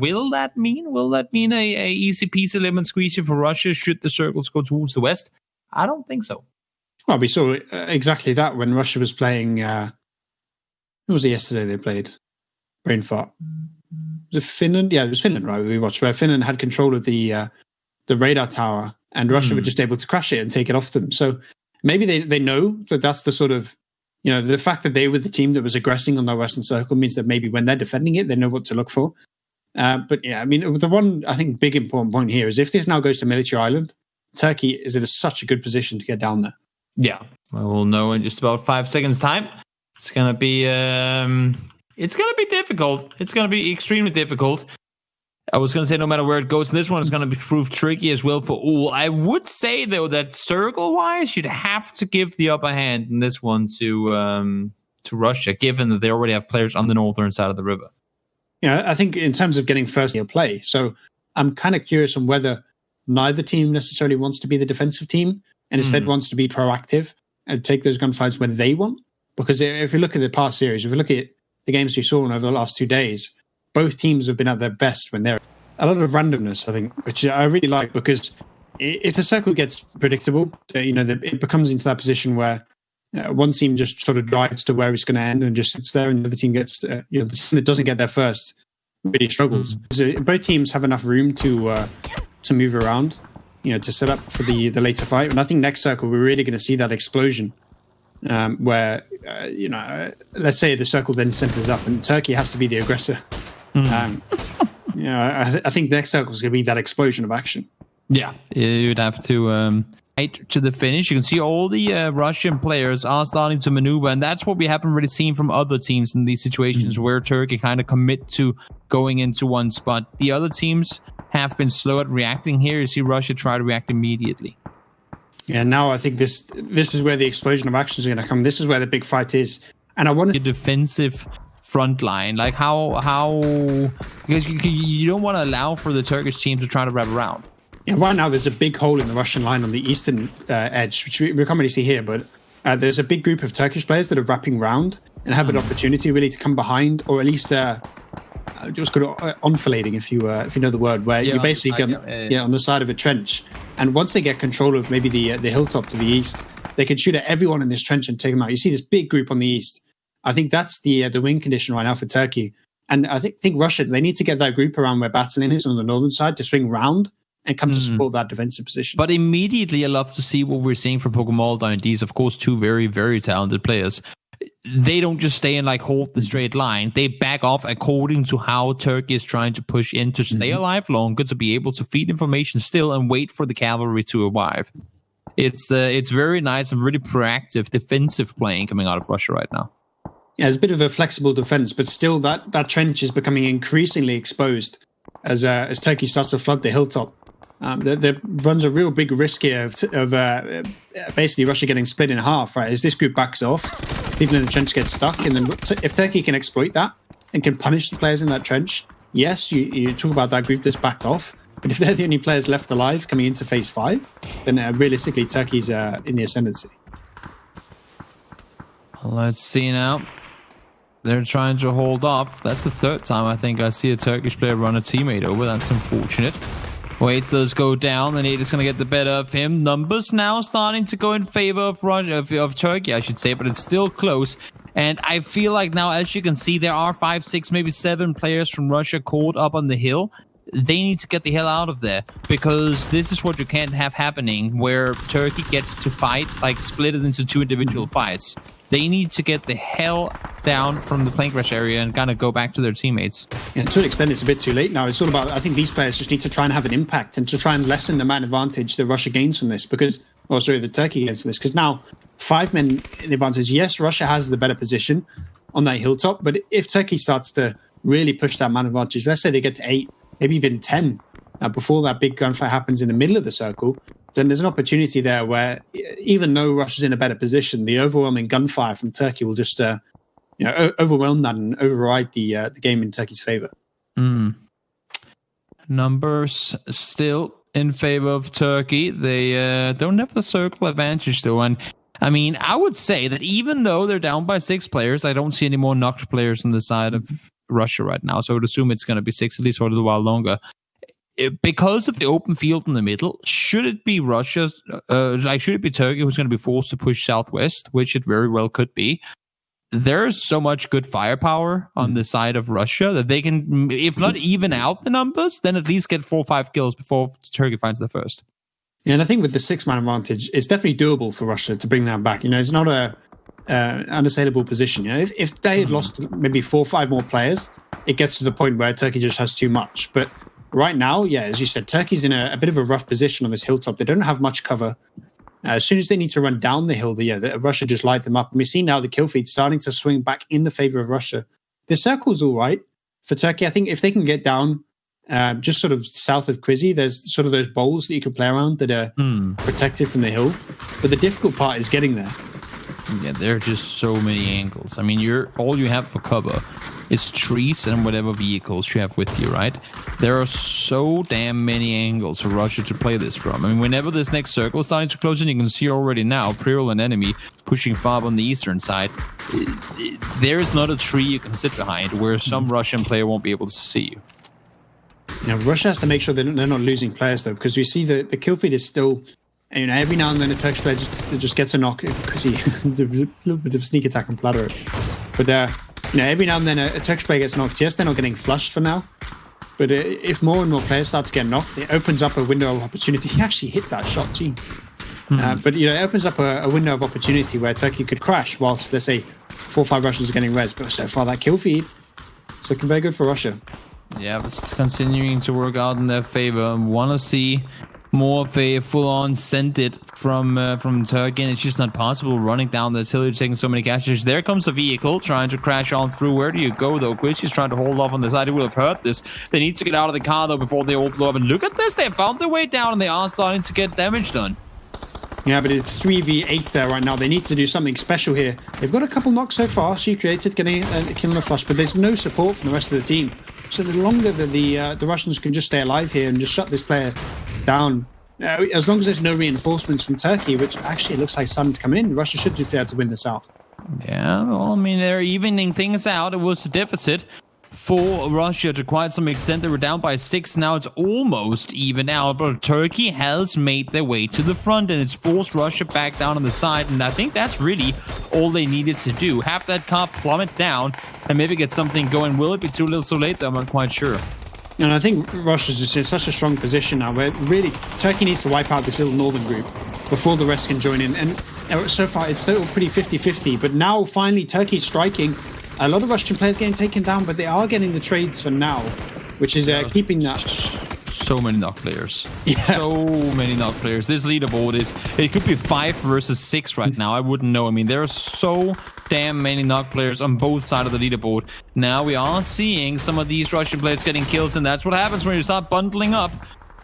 will that mean a easy peasy lemon squeezy for Russia should the circles go towards the west? I don't think so. Well, we saw exactly that when Russia was playing. Who was it yesterday they played? Brain fart. Was it Finland? Yeah, it was Finland, right? We watched where Finland had control of the radar tower, and Russia were just able to crash it and take it off them. So maybe they know that that's the sort of, the fact that they were the team that was aggressing on their Western Circle means that maybe when they're defending it, they know what to look for. But yeah, I mean, the one, I think, big important point here is if this now goes to Military Island, Turkey is in such a good position to get down there. Yeah, we'll know in just about 5 seconds' time. It's gonna be difficult. It's gonna be extremely difficult. I was gonna say no matter where it goes, this one is gonna be prove tricky as well for all. I would say though that circle-wise, you'd have to give the upper hand in this one to Russia, given that they already have players on the northern side of the river. Yeah, I think in terms of getting first play, so I'm kind of curious on whether neither team necessarily wants to be the defensive team and instead wants to be proactive and take those gunfights when they want. Because if you look at the past series, if you look at the games we saw over the last 2 days, both teams have been at their best when they're a lot of randomness, I think, which I really like, because if the circle gets predictable, it becomes into that position where one team just sort of drives to where it's going to end and just sits there, and the other team gets, the team that doesn't get there first really struggles. So both teams have enough room to move around, to set up for the later fight. And I think next circle we're really going to see that explosion. Where let's say the circle then centers up and Turkey has to be the aggressor. I think next circle is going to be that explosion of action. Yeah, you'd have to fight to the finish. You can see all the Russian players are starting to maneuver, and that's what we haven't really seen from other teams in these situations where Turkey kind of commit to going into one spot. The other teams have been slow at reacting. Here you see Russia try to react immediately. Yeah, now I think this is where the explosion of action is going to come. This is where the big fight is. And I want to defensive front line, like how because you don't want to allow for the Turkish team to try to wrap around. Yeah, right now there's a big hole in the Russian line on the eastern edge, which we can't really see here, but there's a big group of Turkish players that are wrapping round and have an opportunity really to come behind, or at least just called enfilading, if you know the word, where you basically get on the side of a trench, and once they get control of maybe the hilltop to the east, they can shoot at everyone in this trench and take them out. You see this big group on the east. I think that's the win condition right now for Turkey, and I think Russia, they need to get that group around where battling is on the northern side to swing round and come to support that defensive position. But immediately I love to see what we're seeing from Pokemon. These, of course, two very, very talented players. They don't just stay and hold the straight line. They back off according to how Turkey is trying to push in to stay alive longer, to be able to feed information still and wait for the cavalry to arrive. It's very nice and really proactive defensive playing coming out of Russia right now. Yeah, it's a bit of a flexible defense, but still that trench is becoming increasingly exposed as Turkey starts to flood the hilltop. There runs a real big risk here of basically Russia getting split in half, right? As this group backs off, people in the trench get stuck, and then if Turkey can exploit that and can punish the players in that trench, yes, you talk about that group that's backed off, but if they're the only players left alive coming into phase 5, then realistically Turkey's in the ascendancy. Let's see now. They're trying to hold off. That's the third time I think I see a Turkish player run a teammate over. That's unfortunate. Waits does go down, and is going to get the better of him. Numbers now starting to go in favor of Russia, of Turkey, I should say, but it's still close. And I feel like now, as you can see, there are 5, 6, maybe 7 players from Russia caught up on the hill. They need to get the hell out of there, because this is what you can't have happening, where Turkey gets to fight, split it into 2 individual fights. They need to get the hell down from the plane crash area and kind of go back to their teammates. Yeah, to an extent, it's a bit too late now. It's all about, I think these players just need to try and have an impact and to try and lessen the man advantage that Russia gains from this, that Turkey gains from this. Because now, 5 men in advantage. Yes, Russia has the better position on that hilltop, but if Turkey starts to really push that man advantage, let's say they get to 8, maybe even 10, before that big gunfight happens in the middle of the circle, then there's an opportunity there where, even though Russia's in a better position, the overwhelming gunfire from Turkey will just overwhelm that and override the game in Turkey's favor. Numbers still in favor of Turkey. They don't have the circle advantage, though. And I mean, I would say that even though they're down by 6 players, I don't see any more knocked players on the side of Russia right now. So I would assume it's going to be 6 at least for a little while longer. Because of the open field in the middle, should it be Russia, should it be Turkey who's going to be forced to push southwest, which it very well could be, there's so much good firepower on the side of Russia that they can, if not even out the numbers, then at least get 4 or 5 kills before Turkey finds the first. Yeah, and I think with the 6-man advantage, it's definitely doable for Russia to bring that back. It's not a unassailable position. If they had lost maybe 4 or 5 more players, it gets to the point where Turkey just has too much. But right now, yeah, as you said, Turkey's in a bit of a rough position on this hilltop. They don't have much cover. As soon as they need to run down the hill, Russia just light them up. And we see now the kill feed starting to swing back in the favor of Russia. The circle's all right for Turkey. I think if they can get down just sort of south of Quizzy, there's sort of those bowls that you can play around that are protected from the hill. But the difficult part is getting there. Yeah, there are just so many angles. I mean, all you have for cover is trees and whatever vehicles you have with you, right? There are so damn many angles for Russia to play this from. I mean, whenever this next circle is starting to close in, you can see already now Priol and enemy pushing far on the eastern side. There is not a tree you can sit behind where some Russian player won't be able to see you. Russia has to make sure they're not losing players, though, because we see the kill feed is still... every now and then a Turkish player just gets a knock because he a little bit of sneak attack on Platter. But every now and then a Turkish player gets knocked. Yes, they're not getting flushed for now. But if more and more players start to get knocked, it opens up a window of opportunity. He actually hit that shot, gee. But it opens up a window of opportunity where Turkey could crash whilst, let's say, 4 or 5 Russians are getting res. But so far, that kill feed is looking very good for Russia. Yeah, it's continuing to work out in their favor. Want to see more of a full-on send it from Turkey, and it's just not possible running down this hill. You're taking so many casualties. There comes a vehicle trying to crash on through. Where do you go, though? Quiz is trying to hold off on the side. He will have heard this. They need to get out of the car, though, before they all blow up. And look at this. They found their way down, and they are starting to get damage done. Yeah, but it's 3v8 there right now. They need to do something special here. They've got a couple knocks so far. She created getting a kill and a flush, but there's no support from the rest of the team. So the longer that the Russians can just stay alive here and just shut this player down, as long as there's no reinforcements from Turkey, which actually looks like starting to come in, Russia should be able to win this out. Yeah, well, I mean, they're evening things out. It was a deficit for Russia to quite some extent. They were down by 6. Now it's almost even out, but Turkey has made their way to the front, and it's forced Russia back down on the side. And I think that's really all they needed to do. Have that car plummet down and maybe get something going. Will it be too little too late, though? I'm not quite sure. And I think Russia's just in such a strong position now where really Turkey needs to wipe out this little northern group before the rest can join in. And so far it's still pretty 50-50, but now finally Turkey's striking. A lot of Russian players getting taken down, but they are getting the trades for now, which is keeping that. So many knock players. Yeah. So many knock players. This leaderboard it could be 5 versus 6 right now. I wouldn't know. I mean, there are so damn many knock players on both sides of the leaderboard. Now we are seeing some of these Russian players getting kills, and that's what happens when you start bundling up.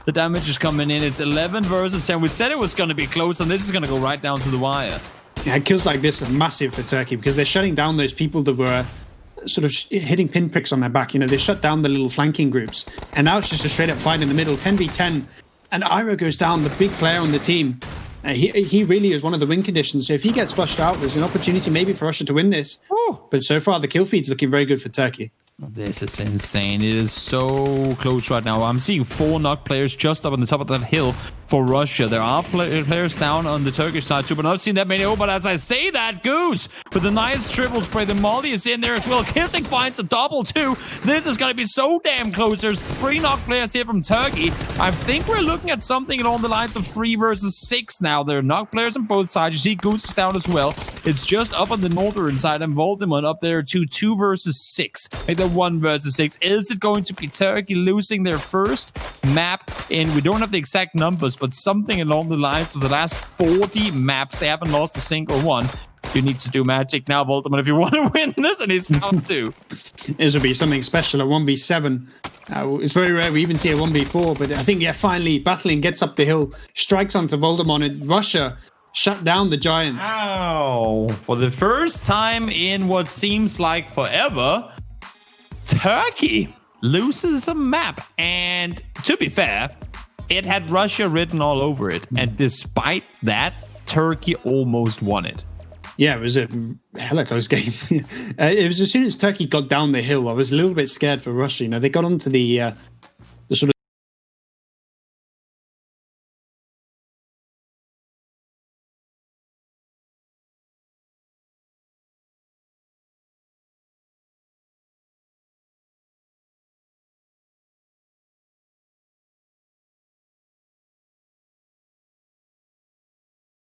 The damage is coming in. It's 11 versus 10. We said it was going to be close, and this is going to go right down to the wire. Yeah, kills like this are massive for Turkey because they're shutting down those people that were sort of hitting pinpricks on their back. They shut down the little flanking groups, and now it's just a straight up fight in the middle, 10v10, and Ira goes down, the big player on the team. He really is one of the win conditions. So if he gets flushed out, there's an opportunity maybe for Russia to win this. But so far, the kill feed's looking very good for Turkey. This is insane. It is so close right now. I'm seeing 4 knock players just up on the top of that hill for Russia. There are players down on the Turkish side too, but not seen that many. Oh, but as I say that, Goose with a nice triple spray. The Molly is in there as well. Kissing finds a double too. This is going to be so damn close. There's 3 knock players here from Turkey. I think we're looking at something along the lines of 3 versus 6 now. There are knock players on both sides. You see Goose is down as well. It's just up on the northern side, and Voldemort up there to 2 versus 6. Like the 1 versus 6. Is it going to be Turkey losing their first map in, we don't have the exact numbers, but something along the lines of the last 40 maps? They haven't lost a single one. You need to do magic now, Voldemort, if you want to win this, and he's found to. This will be something special, a 1v7. It's very rare we even see a 1v4, but I think, finally, Battling gets up the hill, strikes onto Voldemort, and Russia shut down the giant. Ow. For the first time in what seems like forever, Turkey loses a map. And to be fair, it had Russia written all over it. And despite that, Turkey almost won it. Yeah, it was a hella close game. It was as soon as Turkey got down the hill, I was a little bit scared for Russia. You know, they got onto the